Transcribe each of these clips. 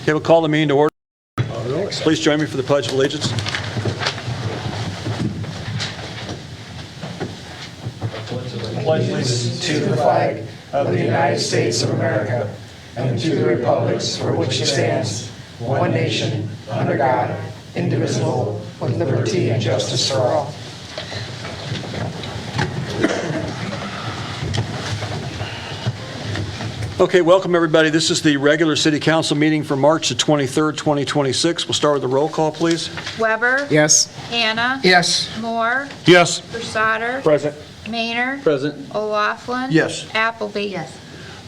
Okay, we'll call the meeting to order. Please join me for the Pledge of Allegiance. Pledge allegiance to the flag of the United States of America and to the republics for which it stands, one nation, under God, indivisible, with liberty and justice for all. Okay, welcome everybody. This is the regular City Council meeting for March the 23rd, 2026. We'll start with a roll call, please. Weber. Yes. Hannah. Yes. Moore. Yes. Versater. Present. Maynard. Present. O'Laughlin. Yes. Appleby. Yes.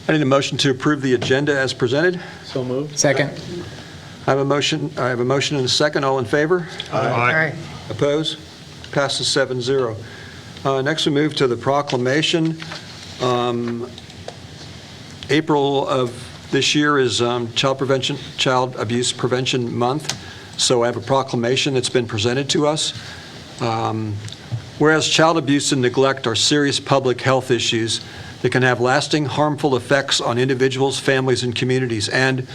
I need a motion to approve the agenda as presented. So moved. Second. I have a motion and a second. All in favor? Aye. Opposed? Passes 7-0. Next, we move to the proclamation. April of this year is Child Abuse Prevention Month, so I have a proclamation that's been presented to us. Whereas child abuse and neglect are serious public health issues that can have lasting harmful effects on individuals, families, and communities, and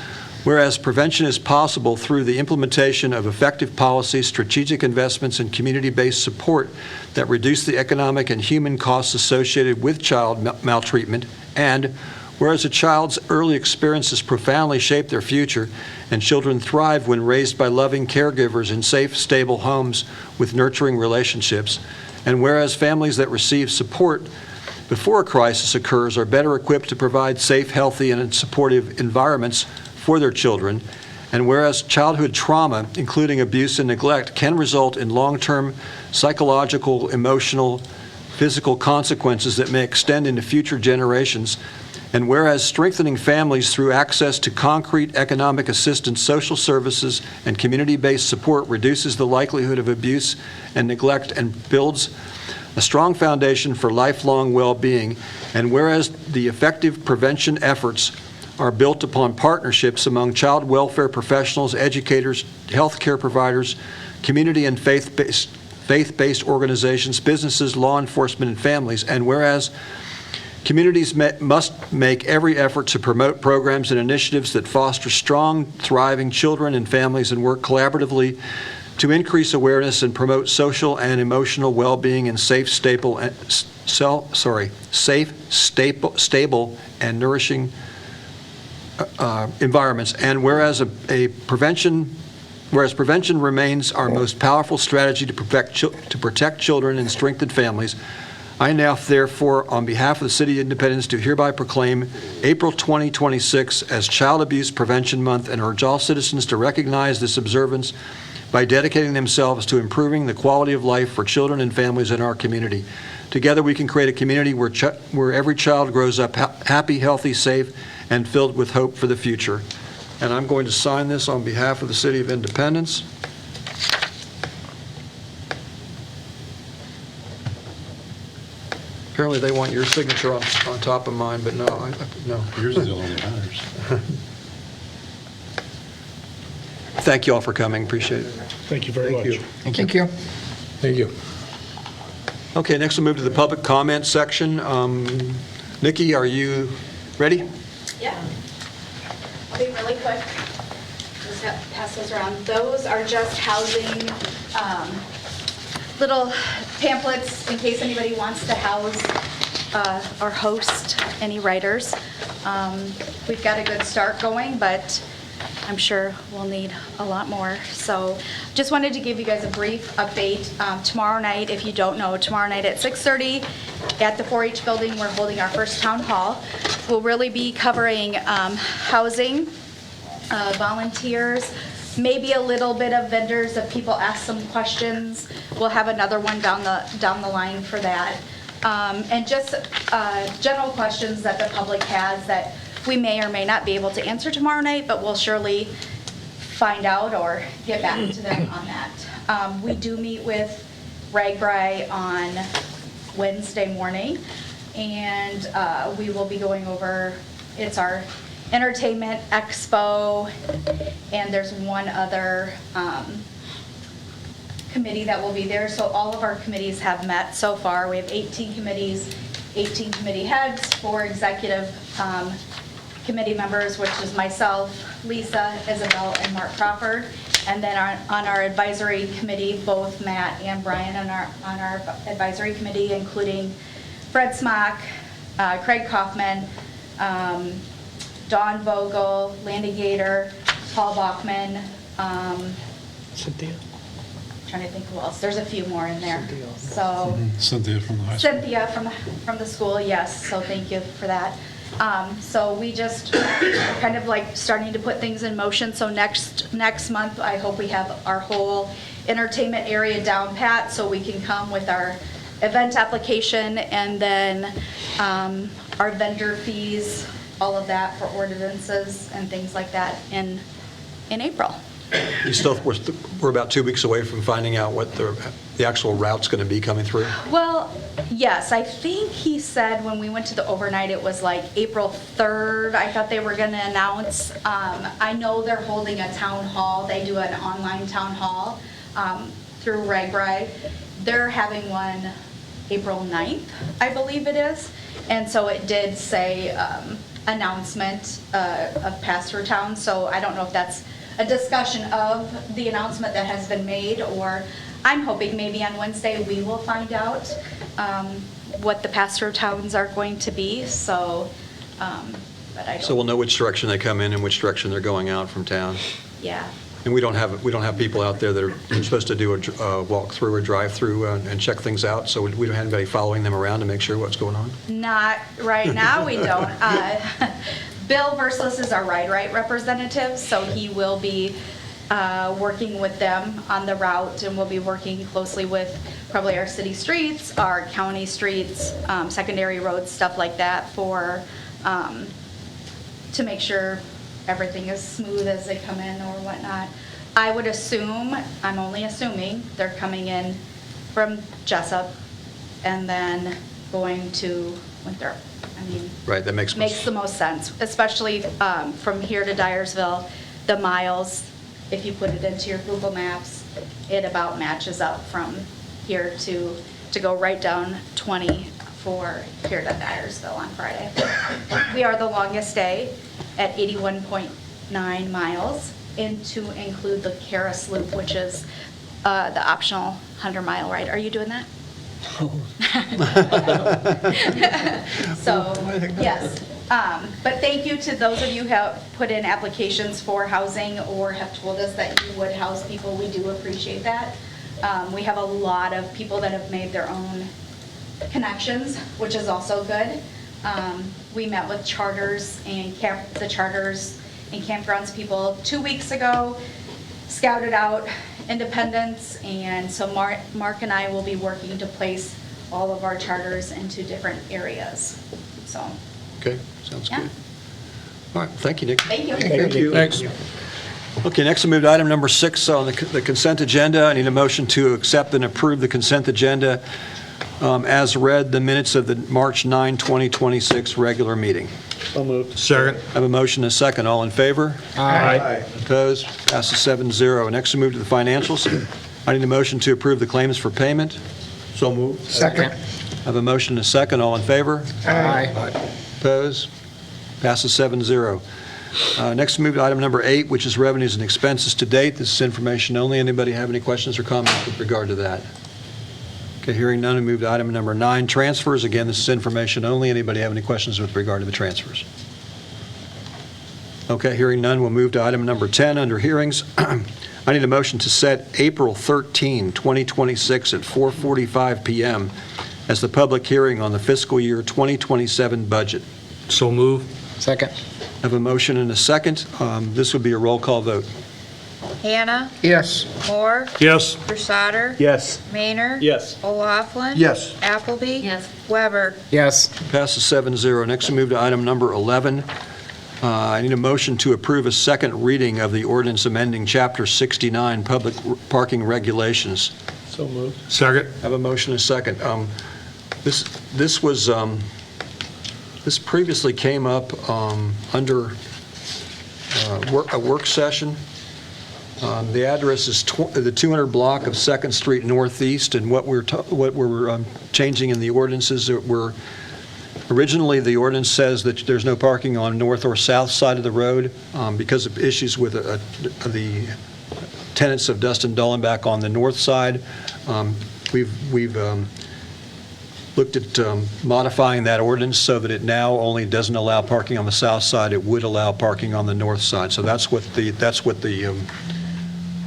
whereas prevention is possible through the implementation of effective policies, strategic investments, and community-based support that reduce the economic and human costs associated with child maltreatment, and whereas a child's early experiences profoundly shape their future, and children thrive when raised by loving caregivers in safe, stable homes with nurturing relationships, and whereas families that receive support before a crisis occurs are better equipped to provide safe, healthy, and supportive environments for their children, and whereas childhood trauma, including abuse and neglect, can result in long-term psychological, emotional, physical consequences that may extend into future generations, and whereas strengthening families through access to concrete economic assistance, social services, and community-based support reduces the likelihood of abuse and neglect and builds a strong foundation for lifelong well-being, and whereas the effective prevention efforts are built upon partnerships among child welfare professionals, educators, healthcare providers, community and faith-based organizations, businesses, law enforcement, and families, and whereas communities must make every effort to promote programs and initiatives that foster strong, thriving children and families and work collaboratively to increase awareness and promote social and emotional well-being in stable, and nourishing environments. And whereas prevention remains our most powerful strategy to protect children and strengthen families, I now, therefore, on behalf of the City of Independence, do hereby proclaim April 2026 as Child Abuse Prevention Month and urge all citizens to recognize this observance by dedicating themselves to improving the quality of life for children and families in our community. Together, we can create a community where every child grows up happy, healthy, safe, and filled with hope for the future. And I'm going to sign this on behalf of the City of Independence. Apparently they want your signature on top of mine, but no. Yours is the only one that matters. Thank you all for coming. Appreciate it. Thank you very much. Thank you. Thank you. Okay, next we'll move to the public comment section. Nikki, are you ready? Yeah. I'll be really quick. Just pass those around. Those are just housing, little pamphlets in case anybody wants to house or host any writers. We've got a good start going, but I'm sure we'll need a lot more. So just wanted to give you guys a brief update. Tomorrow night, if you don't know, tomorrow night at 6:30 at the 4-H building, we're holding our first town hall. We'll really be covering housing, volunteers, maybe a little bit of vendors if people ask some questions. We'll have another one down the line for that. And just general questions that the public has that we may or may not be able to answer tomorrow night, but we'll surely find out or get back to them on that. We do meet with RAGBRAI on Wednesday morning, and we will be going over, it's our entertainment expo, and there's one other committee that will be there. So all of our committees have met so far. We have 18 committees, 18 committee heads, 4 executive committee members, which is myself, Lisa, Isabel, and Mark Crawford. And then on our advisory committee, both Matt and Brian on our advisory committee, including Fred Smock, Craig Kaufman, Dawn Vogel, Landy Gator, Paul Bachman, Cynthia? trying to think who else. There's a few more in there. So Cynthia from the high school. Cynthia from the school, yes, so thank you for that. So we just kind of like starting to put things in motion. So next month, I hope we have our whole entertainment area down pat, so we can come with our event application and then our vendor fees, all of that for ordinances and things like that in April. We're about 2 weeks away from finding out what the actual route's going to be coming through. Well, yes, I think he said when we went to the overnight, it was like April 3rd, I thought they were going to announce. I know they're holding a town hall. They do an online town hall through RAGBRAI. They're having one April 9th, I believe it is. And so it did say announcement of pass-through town. So I don't know if that's a discussion of the announcement that has been made, or I'm hoping maybe on Wednesday we will find out what the pass-through towns are going to be, so, but I So don't, we'll know which direction they come in and which direction they're going out from town. yeah. And we don't have people out there that are supposed to do a walk-through or drive-through and check things out, so we don't have anybody following them around to make sure what's going on? Not right now, we don't. Bill Verslis is our Ride-Right representative, so he will be working with them on the route, and we'll be working closely with probably our city streets, our county streets, secondary roads, stuff like that for, to make sure everything is smooth as they come in or whatnot. I would assume, I'm only assuming, they're coming in from Jessup and then going to Winthrop. I mean, Right, that makes makes the most sense, especially from here to Dyersville, the miles, if you put it into your Google Maps, it about matches up from here to go right down 20 for here to Dyersville on Friday. We are the longest day at 81.9 miles, and to include the Karis Loop, which is the optional 100-mile ride. Are you doing that? So, yes. But thank you to those of you who have put in applications for housing or have told us that you would house people. We do appreciate that. We have a lot of people that have made their own connections, which is also good. We met with charters and the charters and campgrounds people 2 weeks ago, scouted out Independence, and so Mark and I will be working to place all of our charters into different areas, so. Okay, sounds Yeah. good. All right, thank you, Nick. Thank you. Thank you. Thanks. Okay, next we move to item number 6 on the consent agenda. I need a motion to accept and approve the consent agenda as read, the minutes of the March 9, 2026 regular meeting. So moved. Second. I have a motion and a second. All in favor? Aye. Opposed? Passes 7-0. Next we move to the financials. I need a motion to approve the claims for payment. So moved. Second. I have a motion and a second. All in favor? Aye. Opposed? Passes 7-0. Next, we move to item number 8, which is revenues and expenses to date. This is information only. Anybody have any questions or comments with regard to that? Okay, hearing none, we move to item number 9, transfers. Again, this is information only. Anybody have any questions with regard to the transfers? Okay, hearing none, we'll move to item number 10 under hearings. I need a motion to set April 13, 2026 at 4:45 p.m. as the public hearing on the fiscal year 2027 budget. So moved. Second. I have a motion and a second. This would be a roll call vote. Hannah, Yes. Moore, Yes. Brusader, Yes. Maynard. Yes. O'Laughlin. Yes. Appleby. Yes. Weber. Yes. Passes 7-0. Next, we move to item number 11. I need a motion to approve a second reading of the ordinance amending Chapter 69, Public Parking Regulations. So moved. Second. I have a motion and a second. This previously came up under a work session. The address is the 200 block of 2nd Street Northeast, and what we're changing in the ordinances that we're Originally, the ordinance says that there's no parking on north or south side of the road because of issues with the tenants of Dustin Dollenbach on the north side. We've looked at modifying that ordinance so that it now only doesn't allow parking on the south side. It would allow parking on the north side. So that's what the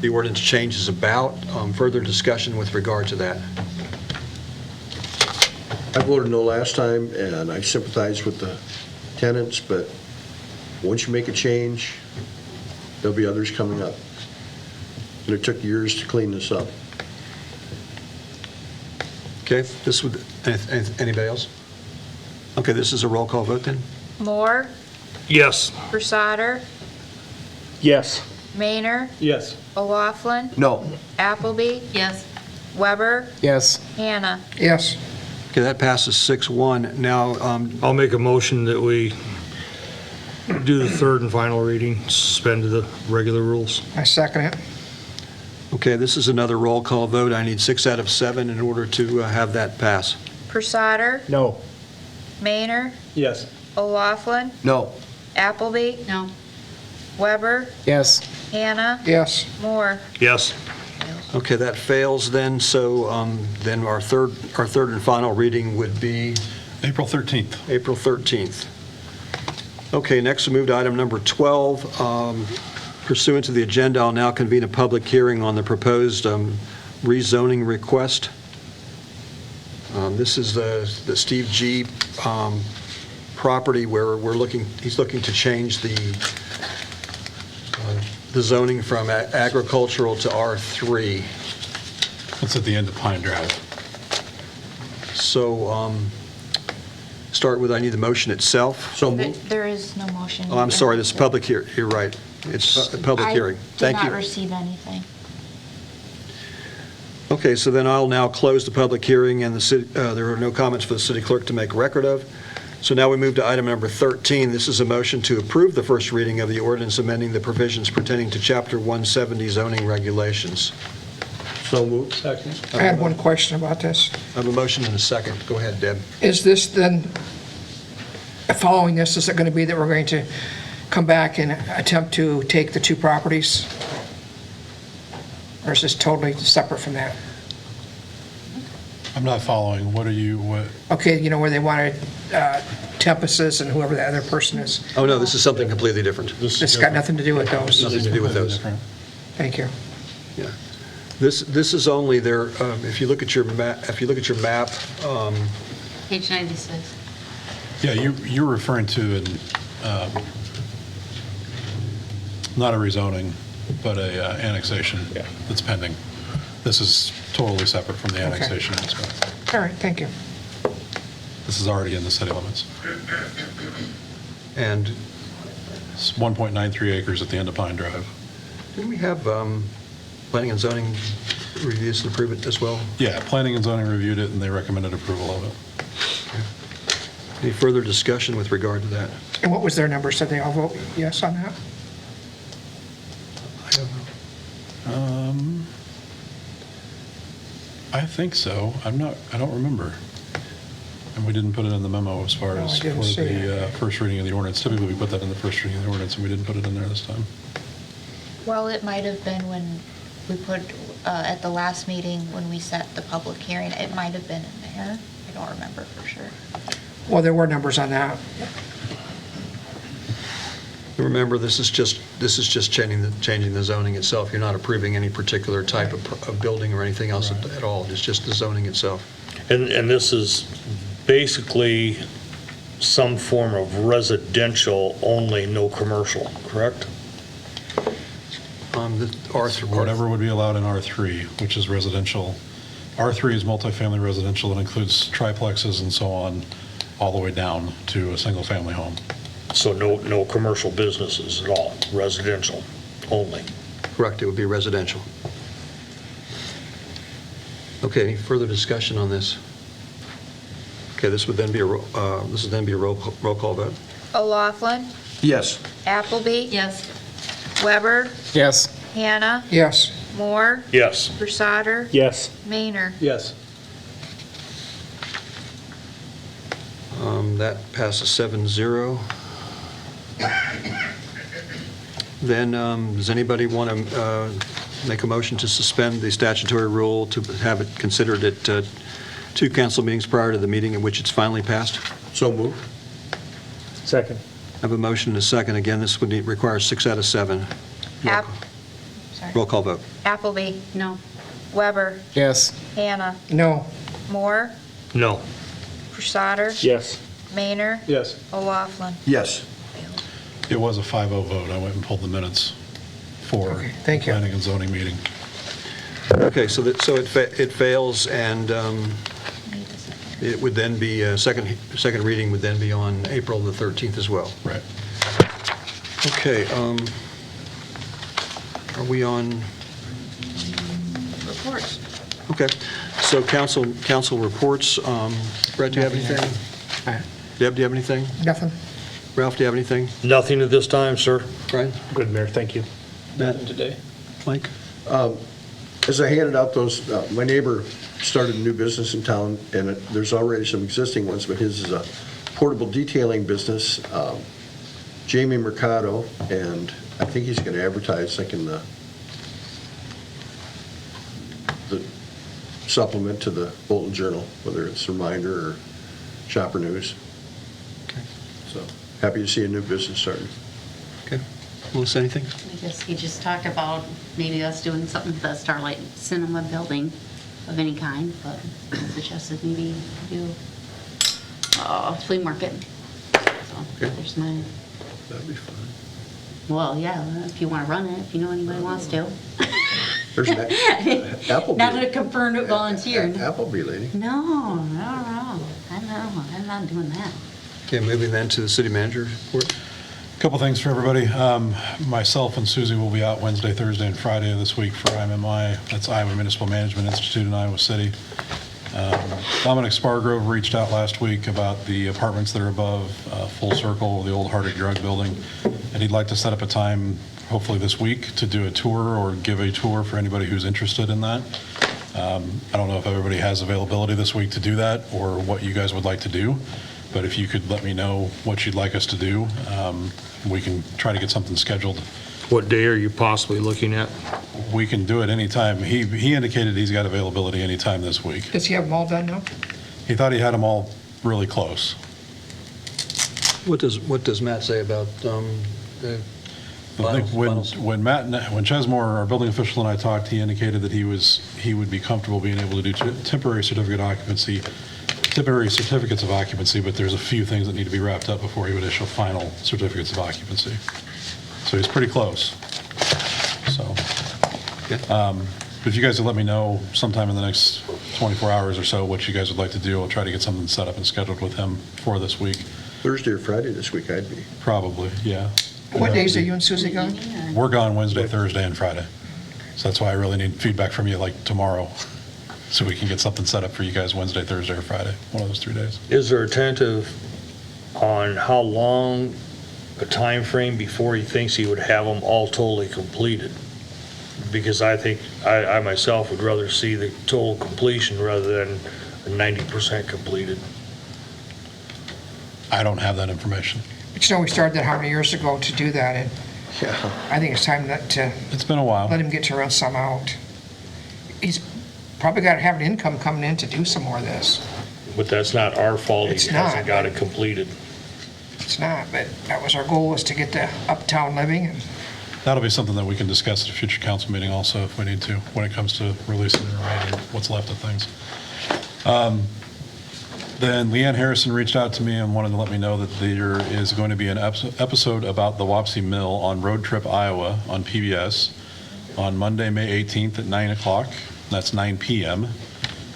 ordinance change is about. Further discussion with regard to that. I voted no last time, and I sympathize with the tenants, but once you make a change, there'll be others coming up. And it took years to clean this up. Okay, this would, anybody else? Okay, this is a roll call vote then? Moore, Yes. Brusader, Yes. Maynard, Yes. O'Laughlin, No. Appleby, Yes. Weber, Yes. Hannah. Yes. Okay, that passes 6-1. Now, I'll make a motion that we do the third and final reading, suspend to the regular rules. I second it. okay, this is another roll call vote. I need 6 out of 7 in order to have that pass. Brusader, No. Maynard, Yes. O'Laughlin, No. Appleby, No. Weber, Yes. Hannah, Yes. Moore. Yes. Okay, that fails then, so then our third and final reading would be April 13th. April 13th. Okay, next we move to item number 12. Pursuant to the agenda, I'll now convene a public hearing on the proposed rezoning request. This is the Steve G. Property where he's looking to change the zoning from agricultural to R3. It's at the end of Pine Drive. So start with, I need the motion itself. So moved. There is no motion. Oh, I'm sorry, this is public hearing. You're right. It's a public hearing. Thank I did you. not receive anything. Okay, so then I'll now close the public hearing, and there are no comments for the city clerk to make record of. So now we move to item number 13. This is a motion to approve the first reading of the ordinance amending the provisions pertaining to Chapter 170 zoning regulations. So moved. I had one question about this. I have a motion and a second. Go ahead, Deb. Is this then, following this, is it going to be that we're going to come back and attempt to take the two properties? Or is this totally separate from that? I'm not following. What? Okay, you know, where they wanted Tempus's and whoever the other person is. Oh, no, this is something completely different. It's got nothing to do with those. Nothing to do with those. Different. Thank you. Yeah. This is only there, if you look at your map, Page 96. Yeah, you're referring to not a rezoning, but a annexation that's pending. This is totally separate from the annexation aspect. All right, thank you. This is already in the city limits. and It's 1.93 acres at the end of Pine Drive. didn't we have planning and zoning reviews and approve it as well? Yeah, planning and zoning reviewed it, and they recommended approval of it. Any further discussion with regard to that? And what was their number? Said they all vote yes on that? I don't know. I think so. I don't remember. And we didn't put it in the memo as far No, as I for didn't see the it. first reading of the ordinance. Typically, we put that in the first reading of the ordinance, and we didn't put it in there this time. Well, it might have been when we put, at the last meeting, when we set the public hearing, it might have been in there. I don't remember for sure. Well, there were numbers on that. Remember, this is just changing the zoning itself. You're not approving any particular type of building or anything else at all. It's just the zoning itself. And this is basically some form of residential only, no commercial, correct? The R3. Whatever would be allowed in R3, which is residential. R3 is multifamily residential that includes triplexes and so on, all the way down to a single-family home. So no commercial businesses at all, residential only. Correct, it would be residential. Okay, any further discussion on this? Okay, this would then be a roll call vote. O'Laughlin, Yes. Appleby, Yes. Weber, Yes. Hannah, Yes. Moore, Yes. Brusader, Yes. Maynard. Yes. That passes 7-0. Then, does anybody want to make a motion to suspend the statutory rule to have it considered at 2 council meetings prior to the meeting in which it's finally passed? So move. Second. I have a motion and a second. Again, this would require 6 out of 7. Sorry. Roll call vote. Appleby, No. Weber, Yes. Hannah, No. Moore, No. Crusader, Yes. Maynard, Yes. O'Laughlin. Yes. It was a 5-0 vote. I went and pulled the minutes for Okay, thank you. planning and zoning meeting. Okay, so it fails, and Need the second. it would then be, second reading would then be on April the 13th as well. Right. Okay, are we on? Reports. Okay, so council reports. Brett, do you have anything? Deb, do you have anything? Nothing. Ralph, do you have anything? Nothing at this time, sir. Brian? Good, Mayor, thank you. Matt? Today. Mike? As I handed out those, my neighbor started a new business in town, and there's already some existing ones, but his is a portable detailing business, Jamie Mercado, and I think he's going to advertise like in the supplement to the Bolton Journal, whether it's Reminder or Shopper News. Okay. So happy to see a new business starting. Okay. Melissa, anything? I guess he just talked about maybe us doing something with the Starlight Cinema building of any kind, but suggested maybe do flea market. So Okay. there's my, That'd be fun. well, yeah, if you want to run it, if you know anybody wants to. There's an Applebee. Not a confirmed volunteer. Applebee lady. No, I'm not doing that. Okay, moving then to the city manager report. Couple things for everybody. Myself and Susie will be out Wednesday, Thursday, and Friday of this week for IMMI. That's Iowa Municipal Management Institute in Iowa City. Dominic Spargrove reached out last week about the apartments that are above Full Circle, the old Hardig Drug Building, and he'd like to set up a time, hopefully this week, to do a tour or give a tour for anybody who's interested in that. I don't know if everybody has availability this week to do that or what you guys would like to do, but if you could let me know what you'd like us to do, we can try to get something scheduled. What day are you possibly looking at? We can do it anytime. He indicated he's got availability anytime this week. Does he have them all done now? He thought he had them all really close. What does Matt say about the I think finals? when Chesmore, our building official, and I talked, he indicated that he would be comfortable being able to do temporary certificates of occupancy, but there's a few things that need to be wrapped up before he would issue final certificates of occupancy. So he's pretty close. So, if you guys would let me know sometime in the next 24 hours or so what you guys would like to do, I'll try to get something set up and scheduled with him for this week. Thursday or Friday this week, I'd be. Probably, yeah. What days are you and Susie gone? We're gone Wednesday, Thursday, and Friday. So that's why I really need feedback from you like tomorrow, so we can get something set up for you guys Wednesday, Thursday, or Friday, one of those 3 days. Is there a tentative on how long a time frame before he thinks he would have them all totally completed? Because I think, I myself would rather see the total completion rather than 90% completed. I don't have that information. But you know, we started that how many years ago to do that, and Yeah. I think it's time to It's been a while. let him get to run some out. He's probably got to have an income coming in to do some more of this. But that's not our fault It's he hasn't not. got it completed. It's not, but that was our goal, was to get the uptown living, and That'll be something that we can discuss at a future council meeting also if we need to, when it comes to releasing the remaining, what's left of things. Then Leanne Harrison reached out to me and wanted to let me know that there is going to be an episode about the Wapsie Mill on Road Trip Iowa on PBS on Monday, May 18th at 9 o'clock. That's 9 p.m.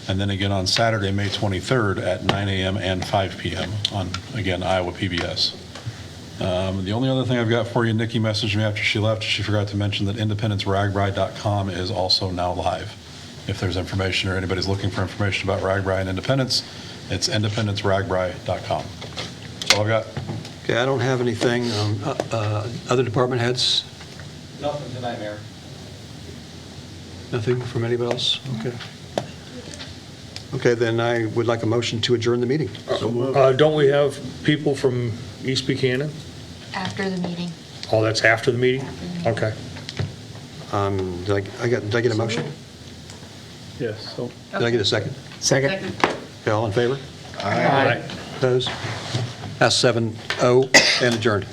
And then again on Saturday, May 23rd at 9 a.m. and 5 p.m. on, again, Iowa PBS. The only other thing I've got for you, Nikki messaged me after she left. She forgot to mention that independenceragbri.com is also now live. If there's information or anybody's looking for information about Ragbri and Independence, it's independenceragbri.com. That's all I've got. Okay, I don't have anything. Other department heads? Nothing tonight, Mayor. Nothing from anybody else? Okay. Okay, then I would like a motion to adjourn the meeting. Don't we have people from East Buchanan? After the meeting. Oh, that's after the meeting? Okay. Did I get a motion? Yes, so. Did I get a second? Second. Okay, all in favor? Aye. Opposed? That's 7-0 and adjourned.